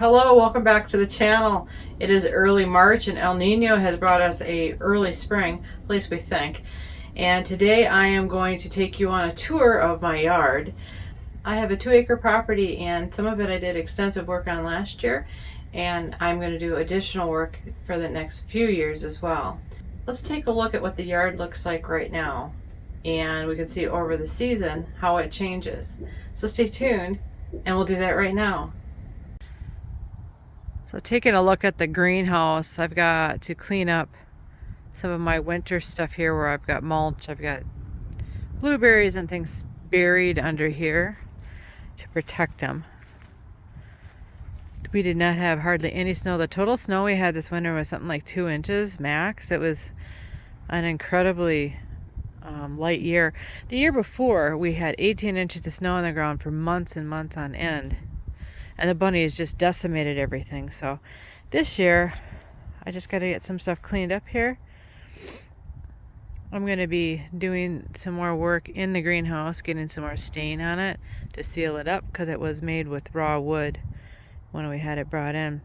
Hello, welcome back to the channel. It is early March and El Nino has brought us a early spring, at least we think. And today I am going to take you on a tour of my yard. I have a 2-acre property and some of it I did extensive work on last year, and I'm going to do additional work for the next few years as well. Let's take a look at what the yard looks like right now, and we can see over the season how it changes. So stay tuned and we'll do that right now. So taking a look at the greenhouse, I've got to clean up some of my winter stuff here where I've got mulch. I've got blueberries and things buried under here to protect them. We did not have hardly any snow. The total snow we had this winter was something like 2 inches max. It was an incredibly light year. The year before we had 18 inches of snow on the ground for months and months on end. And the bunnies just decimated everything. So this year, I just got to get some stuff cleaned up here. I'm going to be doing some more work in the greenhouse, getting some more stain on it to seal it up because it was made with raw wood when we had it brought in.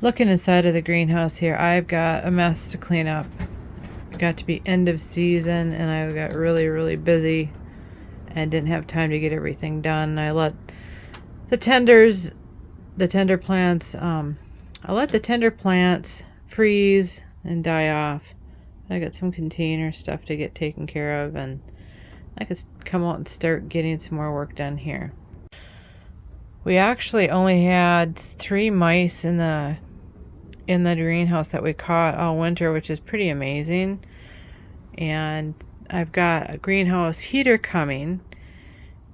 Looking inside of the greenhouse here, I've got a mess to clean up. It got to be end of season and I got really busy and didn't have time to get everything done. I let the tender plants, freeze and die off. I got some container stuff to get taken care of, and I could come out and start getting some more work done here. We actually only had 3 mice in the greenhouse that we caught all winter, which is pretty amazing. And I've got a greenhouse heater coming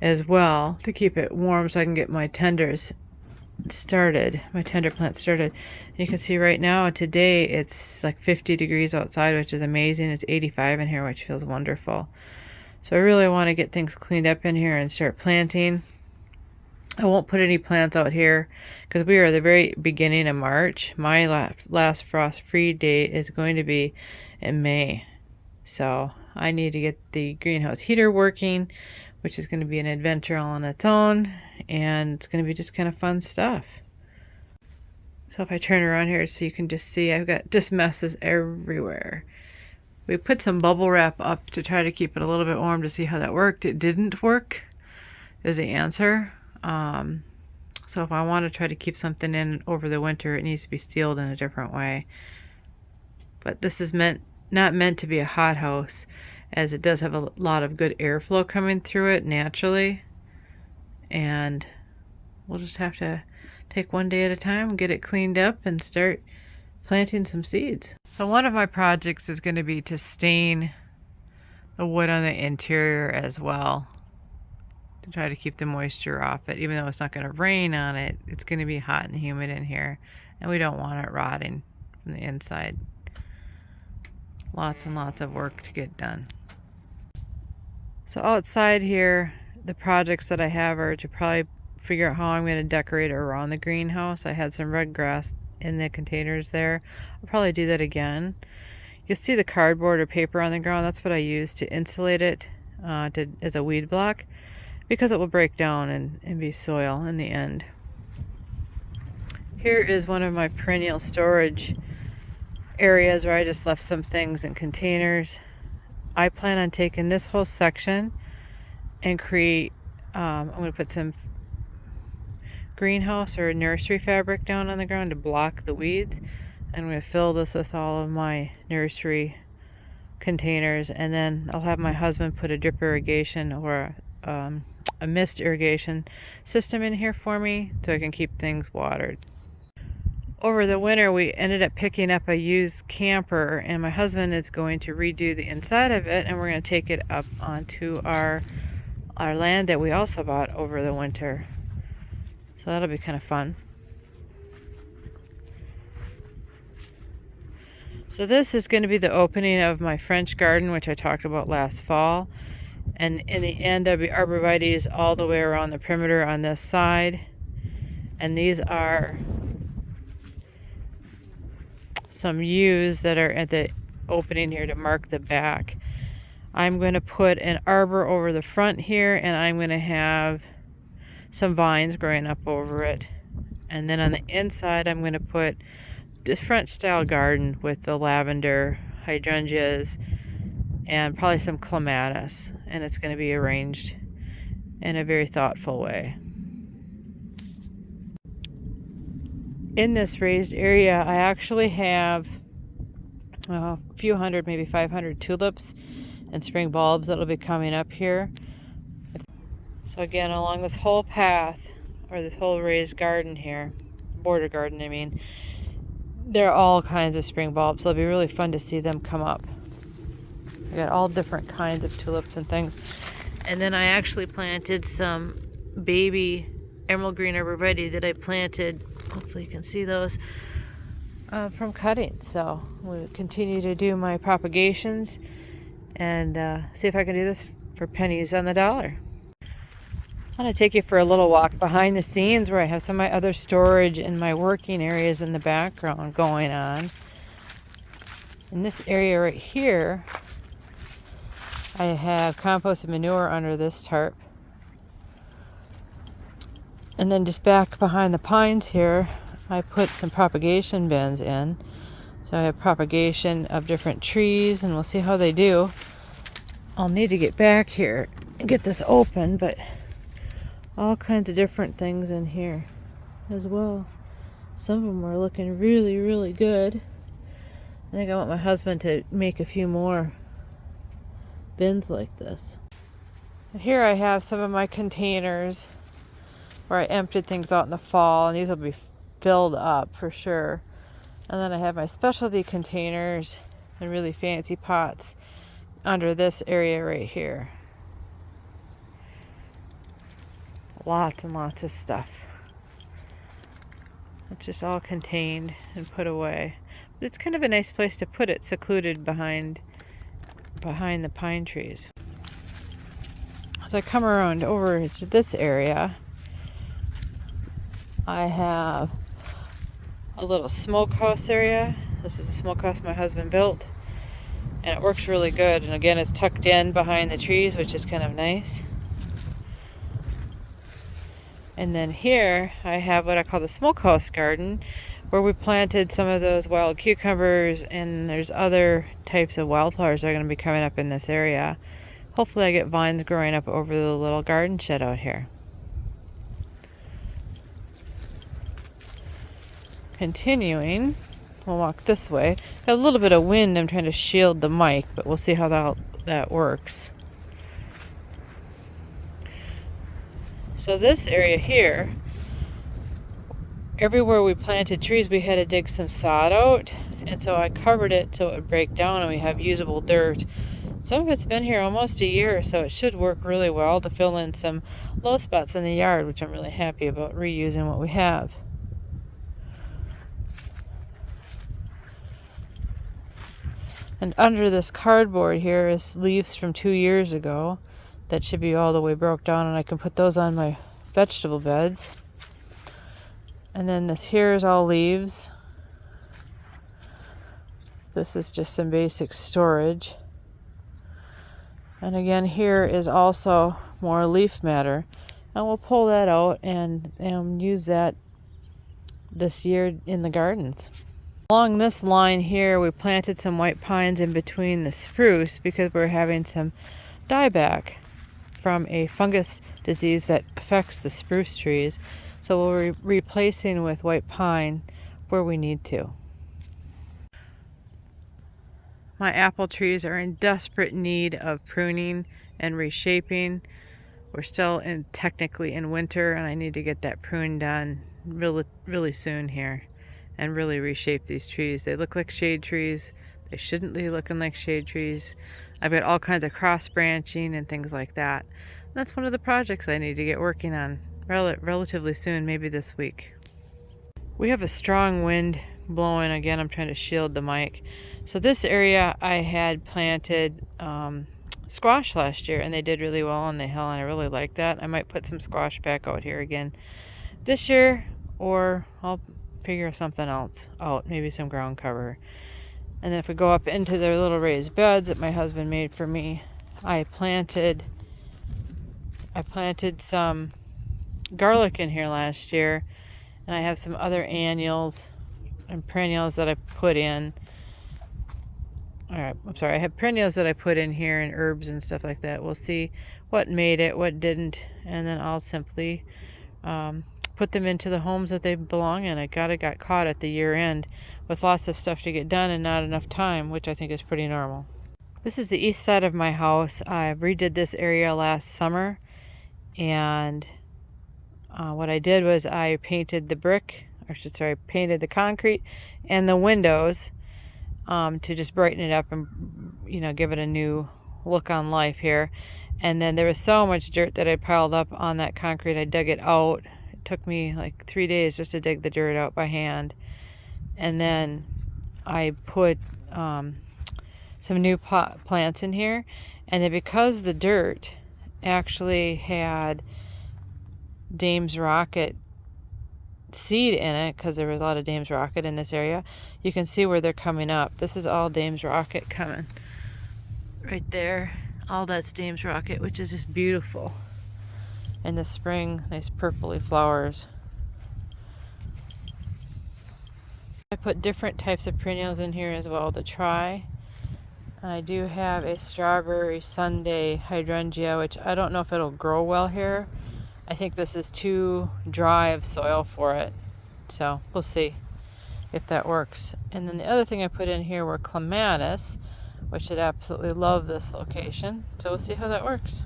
as well to keep it warm so I can get my tender plant started. And you can see right now today it's like 50 degrees outside, which is amazing. It's 85 in here, which feels wonderful. So I really want to get things cleaned up in here and start planting. I won't put any plants out here because we are at the very beginning of March. My last frost-free date is going to be in May. So I need to get the greenhouse heater working, which is going to be an adventure all on its own, and it's going to be just kind of fun stuff. So if I turn around here so you can just see, I've got just messes everywhere. We put some bubble wrap up to try to keep it a little bit warm to see how that worked. It didn't work is the answer. So if I want to try to keep something in over the winter, it needs to be sealed in a different way. But this is not meant to be a hothouse, as it does have a lot of good airflow coming through it naturally. And we'll just have to take one day at a time, get it cleaned up, and start planting some seeds. So one of my projects is going to be to stain the wood on the interior as well, to try to keep the moisture off it. Even though it's not going to rain on it, it's going to be hot and humid in here, and we don't want it rotting from the inside. Lots and lots of work to get done. So outside here, the projects that I have are to probably figure out how I'm going to decorate around the greenhouse. I had some red grass in the containers there. I'll probably do that again. You'll see the cardboard or paper on the ground. That's what I use to insulate it as a weed block, because it will break down and be soil in the end. Here is one of my perennial storage areas where I just left some things in containers. I plan on taking this whole section and create, I'm going to put some greenhouse or nursery fabric down on the ground to block the weeds. I'm going to fill this with all of my nursery containers, and then I'll have my husband put a drip irrigation or a mist irrigation system in here for me so I can keep things watered. Over the winter, we ended up picking up a used camper, and my husband is going to redo the inside of it, and we're going to take it up onto our land that we also bought over the winter. So that'll be kind of fun. So this is going to be the opening of my French garden, which I talked about last fall. And in the end, there'll be arborvitaes all the way around the perimeter on this side. And these are some yews that are at the opening here to mark the back. I'm going to put an arbor over the front here, and I'm going to have some vines growing up over it. And then on the inside, I'm going to put the French style garden with the lavender, hydrangeas, and probably some clematis. And it's going to be arranged in a very thoughtful way. In this raised area, I actually have a few hundred, maybe 500 tulips and spring bulbs that'll be coming up here. So again, along this whole path, or this whole raised garden here, border garden I mean, there are all kinds of spring bulbs. It'll be really fun to see them come up. I got all different kinds of tulips and things. And then I actually planted some baby emerald green arborvitae that I planted, hopefully you can see those, from cuttings. So we'll continue to do my propagations and see if I can do this for pennies on the dollar. I'm going to take you for a little walk behind the scenes where I have some of my other storage and my working areas in the background going on. In this area right here, I have composted manure under this tarp. And then just back behind the pines here, I put some propagation bins in. So I have propagation of different trees, and we'll see how they do. I'll need to get back here and get this open, but all kinds of different things in here as well. Some of them are looking really, really good. I think I want my husband to make a few more bins like this. Here I have some of my containers where I emptied things out in the fall, and these will be filled up for sure. And then I have my specialty containers and really fancy pots under this area right here. Lots and lots of stuff. It's just all contained and put away. But it's kind of a nice place to put it, secluded behind the pine trees. As I come around over to this area, I have a little smokehouse area. This is a smokehouse my husband built, and it works really good. And again, it's tucked in behind the trees, which is kind of nice. And then here I have what I call the smokehouse garden, where we planted some of those wild cucumbers, and there's other types of wildflowers that are going to be coming up in this area. Hopefully I get vines growing up over the little garden shed out here. Continuing, we'll walk this way. Got a little bit of wind, I'm trying to shield the mic, but we'll see how that works. So this area here, everywhere we planted trees, we had to dig some sod out, and so I covered it so it would break down and we have usable dirt. Some of it's been here almost a year, so it should work really well to fill in some low spots in the yard, which I'm really happy about, reusing what we have. And under this cardboard here is leaves from 2 years ago that should be all the way broke down, and I can put those on my vegetable beds. And then this here is all leaves. This is just some basic storage. And again, here is also more leaf matter. And we'll pull that out and use that this year in the gardens. Along this line here, we planted some white pines in between the spruce because we're having some dieback from a fungus disease that affects the spruce trees. So we're replacing with white pine where we need to. My apple trees are in desperate need of pruning and reshaping. We're still technically in winter, and I need to get that prune done really, really soon here and really reshape these trees. They look like shade trees. They shouldn't be looking like shade trees. I've got all kinds of cross branching and things like that. And that's one of the projects I need to get working on relatively soon, maybe this week. We have a strong wind blowing. Again, I'm trying to shield the mic. So this area I had planted squash last year, and they did really well on the hill, and I really like that. I might put some squash back out here again this year, or I'll figure something else out, maybe some ground cover. And then if we go up into the little raised beds that my husband made for me, I planted some garlic in here last year, and I have some other annuals and perennials that I put in. Alright, I'm sorry, I have perennials that I put in here and herbs and stuff like that. We'll see what made it, what didn't, and then I'll simply put them into the homes that they belong in. I got caught at the year end with lots of stuff to get done and not enough time, which I think is pretty normal. This is the east side of my house. I redid this area last summer, and what I did was I painted the brick, or painted the concrete and the windows to just brighten it up and, give it a new look on life here. And then there was so much dirt that I piled up on that concrete. I dug it out. It took me like 3 days just to dig the dirt out by hand. And then I put some new plants in here. And then because the dirt actually had Dame's Rocket seed in it, because there was a lot of Dame's Rocket in this area, you can see where they're coming up. This is all Dame's Rocket coming right there. All that's Dame's Rocket, which is just beautiful in the spring. Nice purpley flowers. I put different types of perennials in here as well to try. I do have a strawberry Sunday hydrangea, which I don't know if it'll grow well here. I think this is too dry of soil for it, so we'll see if that works. And then the other thing I put in here were clematis, which should absolutely love this location, so we'll see how that works.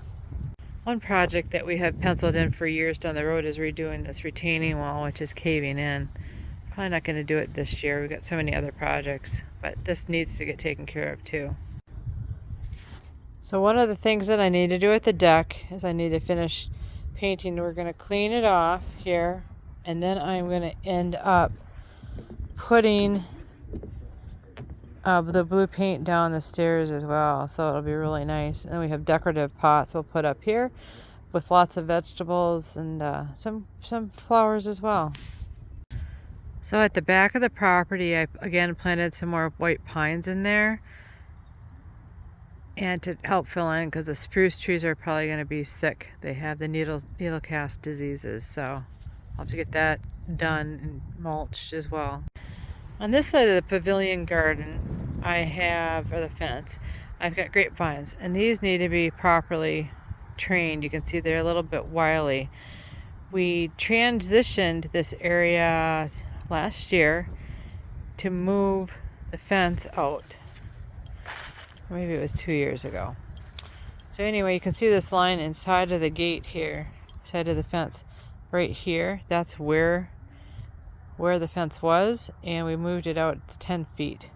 One project that we have penciled in for years down the road is redoing this retaining wall, which is caving in. Probably not going to do it this year. We've got so many other projects, but this needs to get taken care of too. So one of the things that I need to do at the deck is I need to finish painting. We're going to clean it off here, and then I'm going to end up putting the blue paint down the stairs as well, so it'll be really nice. And then we have decorative pots we'll put up here with lots of vegetables and some flowers as well. So at the back of the property, I again planted some more white pines in there, and to help fill in, because the spruce trees are probably going to be sick. They have the needle cast diseases, so I'll have to get that done and mulched as well. On this side of the pavilion garden, I have, or the fence, I've got grapevines, and these need to be properly trained. You can see they're a little bit wily. We transitioned this area last year to move the fence out. Maybe it was 2 years ago. So anyway, you can see this line inside of the gate here, side of the fence, right here. That's where the fence was, and we moved it out. It's 10 feet.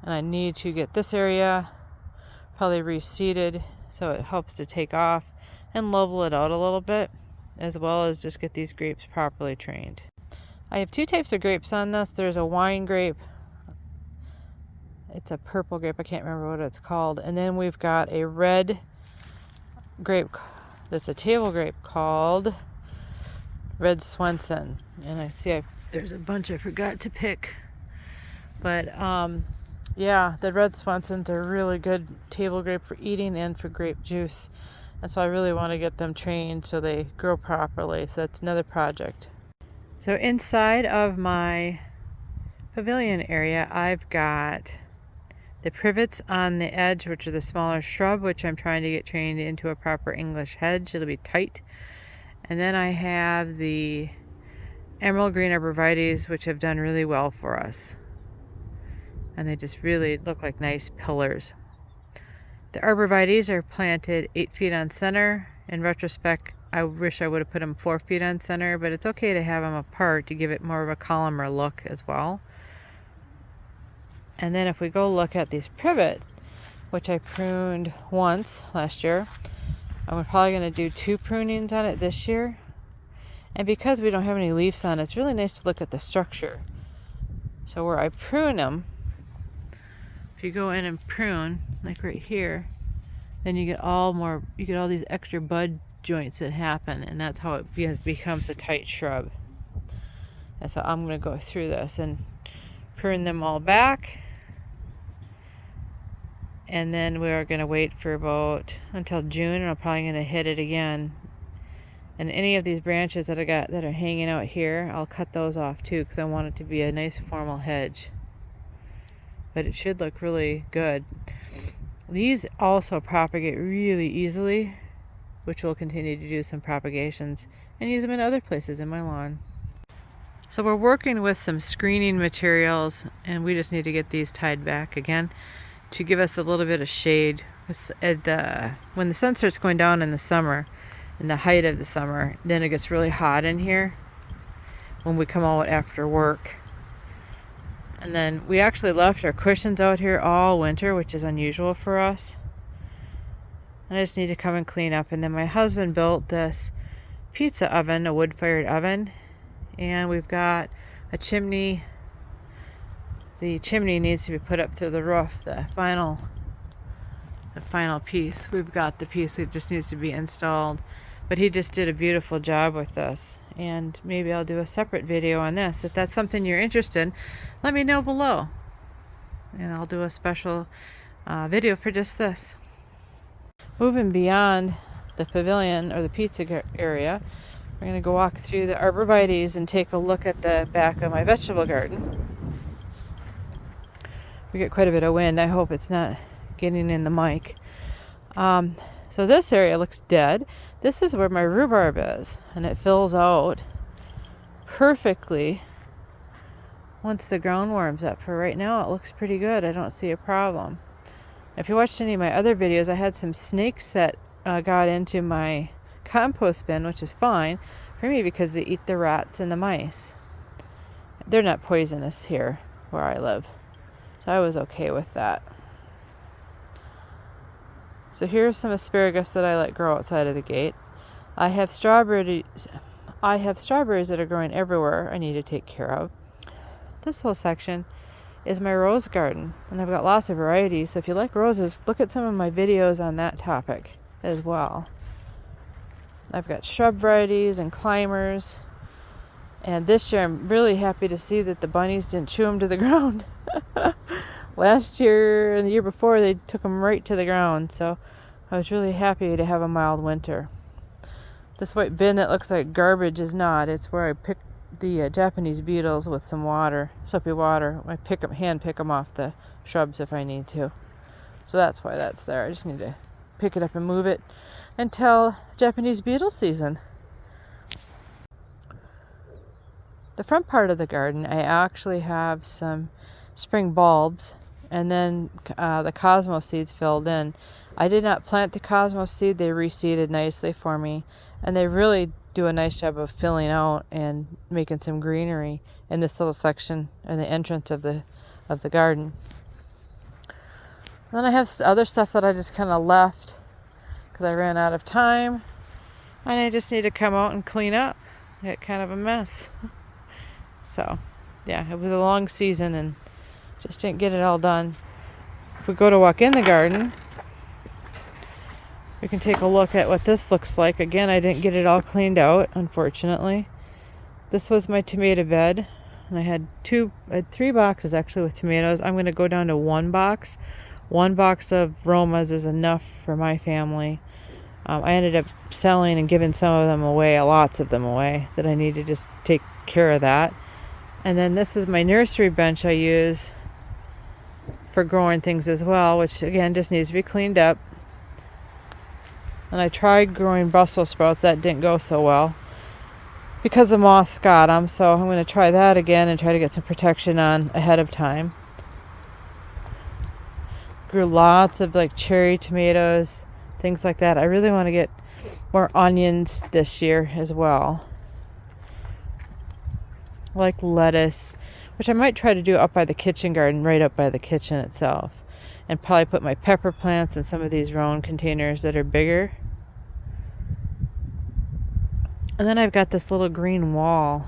And I need to get this area probably reseeded so it helps to take off and level it out a little bit, as well as just get these grapes properly trained. I have two types of grapes on this. There's a wine grape. It's a purple grape. I can't remember what it's called. And then we've got a red grape that's a table grape called Red Swenson. And I see there's a bunch I forgot to pick. But yeah, the Red Swensons are really good table grape for eating and for grape juice. And so I really want to get them trained so they grow properly. So that's another project. So inside of my pavilion area, I've got the privets on the edge, which are the smaller shrub, which I'm trying to get trained into a proper English hedge. It'll be tight. And then I have the emerald green arborvitaes, which have done really well for us. And they just really look like nice pillars. The arborvitaes are planted 8 feet on center. In retrospect, I wish I would have put them 4 feet on center, but it's okay to have them apart to give it more of a columnar look as well. And then if we go look at these privet, which I pruned once last year, I'm probably going to do 2 prunings on it this year. And because we don't have any leaves on it, it's really nice to look at the structure. So where I prune them, if you go in and prune, like right here, then you get all these extra bud joints that happen, and that's how it becomes a tight shrub. And so I'm going to go through this and prune them all back. And then we're going to wait for until June, and I'm probably going to hit it again And any of these branches that I got that are hanging out here, I'll cut those off too, because I want it to be a nice formal hedge. But it should look really good. These also propagate really easily, which will continue to do some propagations and use them in other places in my lawn. So we're working with some screening materials, and we just need to get these tied back again to give us a little bit of shade. When the sun starts going down in the summer, in the height of the summer, then it gets really hot in here when we come out after work. And then we actually left our cushions out here all winter, which is unusual for us. I just need to come and clean up. And then my husband built this pizza oven, a wood-fired oven, and we've got a chimney. The chimney needs to be put up through the roof, the final piece. We've got the piece that just needs to be installed. But he just did a beautiful job with this. And maybe I'll do a separate video on this. If that's something you're interested in, let me know below. And I'll do a special video for just this. Moving beyond the pavilion or the pizza area, we're going to go walk through the arborvitaes and take a look at the back of my vegetable garden. We get quite a bit of wind. I hope it's not getting in the mic. So this area looks dead. This is where my rhubarb is, and it fills out perfectly once the ground warms up. For right now, it looks pretty good. I don't see a problem. If you watched any of my other videos, I had some snakes that got into my compost bin, which is fine for me because they eat the rats and the mice. They're not poisonous here where I live, so I was okay with that. So here's some asparagus that I let grow outside of the gate. I have strawberries that are growing everywhere I need to take care of. This whole section is my rose garden, and I've got lots of varieties. So if you like roses, look at some of my videos on that topic as well. I've got shrub varieties and climbers. And this year I'm really happy to see that the bunnies didn't chew them to the ground. Last year and the year before, they took them right to the ground, so I was really happy to have a mild winter. This white bin that looks like garbage is not. It's where I pick the Japanese beetles with some water, soapy water. I hand pick them off the shrubs if I need to. So that's why that's there. I just need to pick it up and move it until Japanese beetle season. The front part of the garden, I actually have some spring bulbs, and then the cosmos seeds filled in. I did not plant the cosmos seed. They reseeded nicely for me, and they really do a nice job of filling out and making some greenery in this little section in the entrance of the garden. Then I have other stuff that I just kind of left because I ran out of time, and I just need to come out and clean up. I got kind of a mess. So yeah, it was a long season and just didn't get it all done. If we go to walk in the garden, we can take a look at what this looks like. Again, I didn't get it all cleaned out, unfortunately. This was my tomato bed, and I had 3 boxes actually with tomatoes. I'm going to go down to 1 box. 1 box of Romas is enough for my family. I ended up selling and giving some of them away, lots of them away, that I need to just take care of that. And then this is my nursery bench I use for growing things as well, which again just needs to be cleaned up. And I tried growing Brussels sprouts. That didn't go so well because the moths got them, so I'm going to try that again and try to get some protection on ahead of time. Grew lots of like cherry tomatoes, things like that. I really want to get more onions this year as well, like lettuce, which I might try to do up by the kitchen garden, right up by the kitchen itself, and probably put my pepper plants in some of these round containers that are bigger. And then I've got this little green wall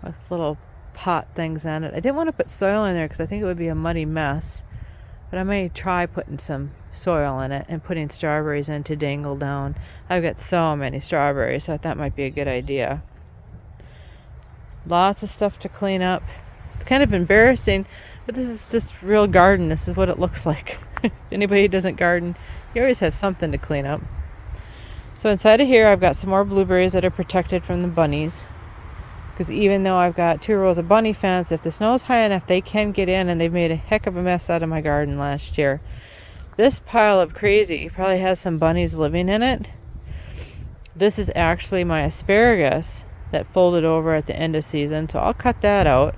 with little pot things on it. I didn't want to put soil in there because I think it would be a muddy mess, but I may try putting some soil in it and putting strawberries in to dangle down. I've got so many strawberries, so I thought that might be a good idea. Lots of stuff to clean up. It's kind of embarrassing, but this is just real garden. This is what it looks like. Anybody who doesn't garden, you always have something to clean up. So inside of here, I've got some more blueberries that are protected from the bunnies. Because even though I've got 2 rows of bunny fence, if the snow is high enough, they can get in, and they've made a heck of a mess out of my garden last year. This pile of crazy probably has some bunnies living in it. This is actually my asparagus that folded over at the end of season, so I'll cut that out.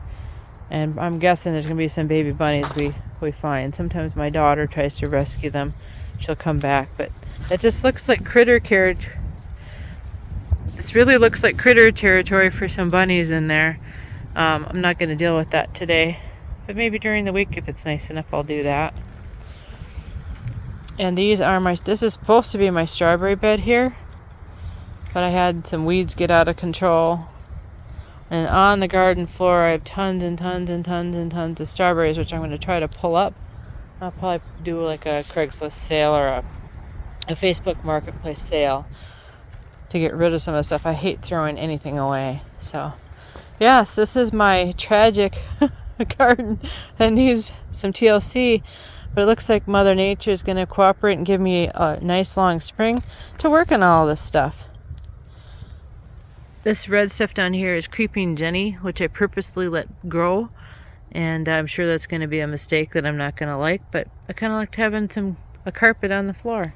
And I'm guessing there's going to be some baby bunnies we find. Sometimes my daughter tries to rescue them. She'll come back, but that just looks like critter carriage. This really looks like critter territory for some bunnies in there. I'm not going to deal with that today, but maybe during the week if it's nice enough I'll do that. And these are this is supposed to be my strawberry bed here, but I had some weeds get out of control. And on the garden floor I have tons and tons and tons and tons of strawberries, which I'm going to try to pull up. I'll probably do like a Craigslist sale or a Facebook marketplace sale to get rid of some of the stuff. I hate throwing anything away. So yes, this is my tragic garden that needs some TLC, but it looks like Mother Nature is going to cooperate and give me a nice long spring to work on all this stuff. This red stuff down here is Creeping Jenny, which I purposely let grow, and I'm sure that's going to be a mistake that I'm not going to like, but I kind of liked having a carpet on the floor,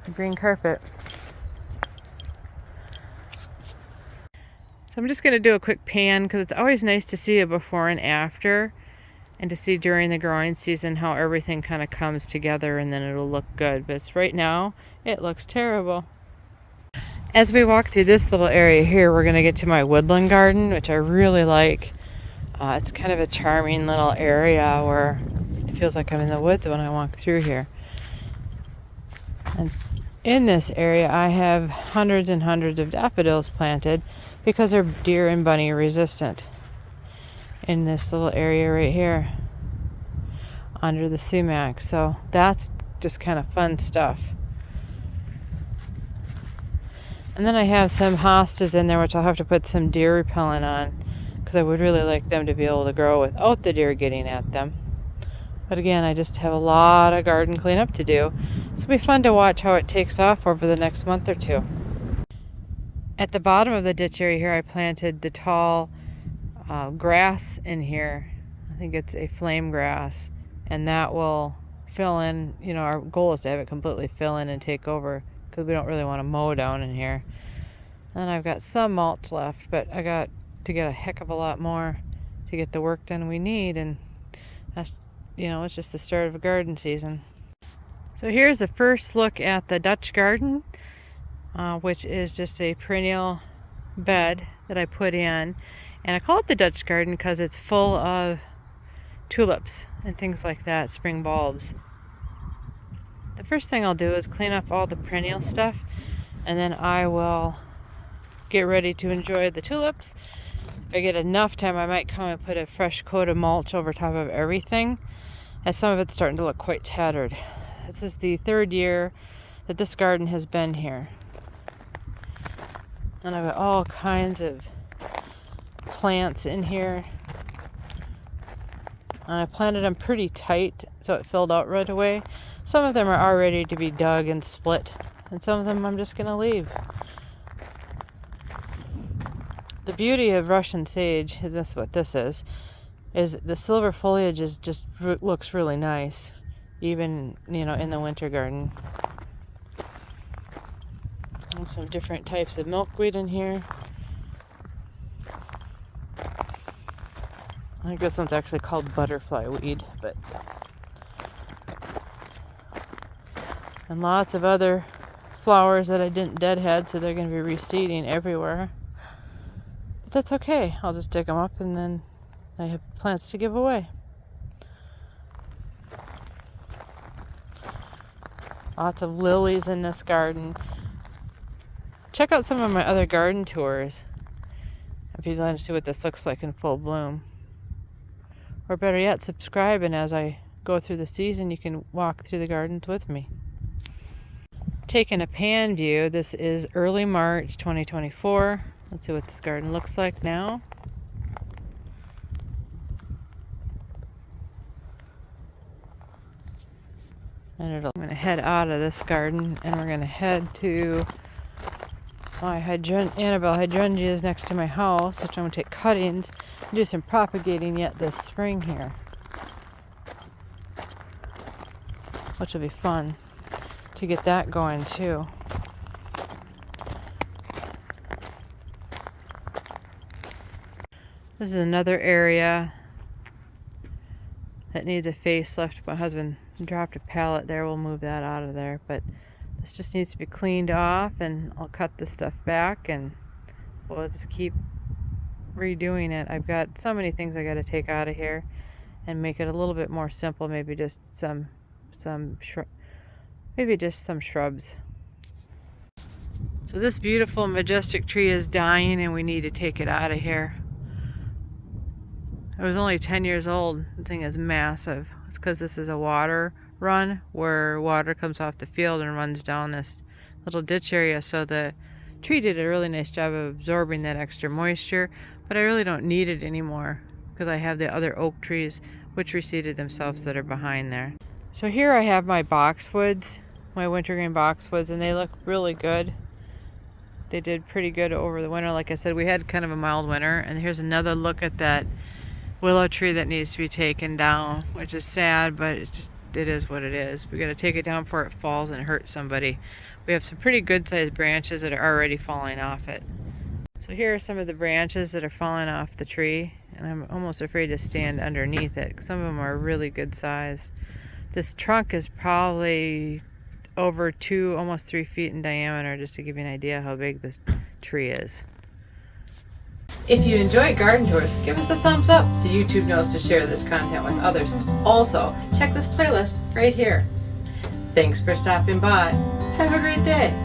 a green carpet. So I'm just going to do a quick pan because it's always nice to see a before and after, and to see during the growing season how everything kind of comes together, and then it'll look good. But right now it looks terrible. As we walk through this little area here, we're going to get to my woodland garden, which I really like. It's kind of a charming little area where it feels like I'm in the woods when I walk through here. And in this area I have hundreds and hundreds of daffodils planted because they're deer and bunny resistant. In this little area right here under the sumac. So that's just kind of fun stuff. And then I have some hostas in there, which I'll have to put some deer repellent on because I would really like them to be able to grow without the deer getting at them. But again, I just have a lot of garden cleanup to do. So it'll be fun to watch how it takes off over the next month or two. At the bottom of the ditch area here, I planted the tall grass in here. I think it's a flame grass, and that will fill in. Our goal is to have it completely fill in and take over because we don't really want to mow down in here. And I've got some mulch left, but I got to get a heck of a lot more to get the work done we need, and that's, it's just the start of a garden season. So here's the first look at the Dutch garden, which is just a perennial bed that I put in. And I call it the Dutch garden because it's full of tulips and things like that, spring bulbs. The first thing I'll do is clean up all the perennial stuff, and then I will get ready to enjoy the tulips. If I get enough time, I might come and put a fresh coat of mulch over top of everything, as some of it's starting to look quite tattered. This is the 3rd year that this garden has been here. And I've got all kinds of plants in here. And I planted them pretty tight so it filled out right away. Some of them are all ready to be dug and split, and some of them I'm just going to leave. The beauty of Russian sage, that's what this is the silver foliage looks really nice, even in the winter garden. And some different types of milkweed in here. I think this one's actually called butterfly weed, and lots of other flowers that I didn't deadhead, so they're going to be reseeding everywhere. But that's okay. I'll just dig them up, and then I have plants to give away. Lots of lilies in this garden. Check out some of my other garden tours if you'd like to see what this looks like in full bloom. Or better yet, subscribe, and as I go through the season, you can walk through the gardens with me. Taking a pan view, this is early March 2024. Let's see what this garden looks like now. I'm going to head out of this garden and we're going to head to my Annabelle hydrangeas next to my house, which I'm going to take cuttings and do some propagating yet this spring here, which will be fun to get that going too. This is another area that needs a facelift. My husband dropped a pallet there. We'll move that out of there, but this just needs to be cleaned off, and I'll cut this stuff back and we'll just keep redoing it. I've got so many things I got to take out of here and make it a little bit more simple. Maybe just some shrubs. So this beautiful majestic tree is dying and we need to take it out of here. It was only 10 years old. The thing is massive. It's because this is a water run where water comes off the field and runs down this little ditch area. So the tree did a really nice job of absorbing that extra moisture, but I really don't need it anymore because I have the other oak trees which reseeded themselves that are behind there. So here I have my boxwoods, my wintergreen boxwoods, and they look really good. They did pretty good over the winter. Like I said, we had kind of a mild winter, and here's another look at that willow tree that needs to be taken down, which is sad, but it is what it is. We got to take it down before it falls and hurts somebody. We have some pretty good sized branches that are already falling off it. So here are some of the branches that are falling off the tree, and I'm almost afraid to stand underneath it. Some of them are really good sized. This trunk is probably over 2, almost 3 feet in diameter, just to give you an idea how big this tree is. If you enjoy garden tours, give us a thumbs up so YouTube knows to share this content with others. Also, check this playlist right here. Thanks for stopping by. Have a great day.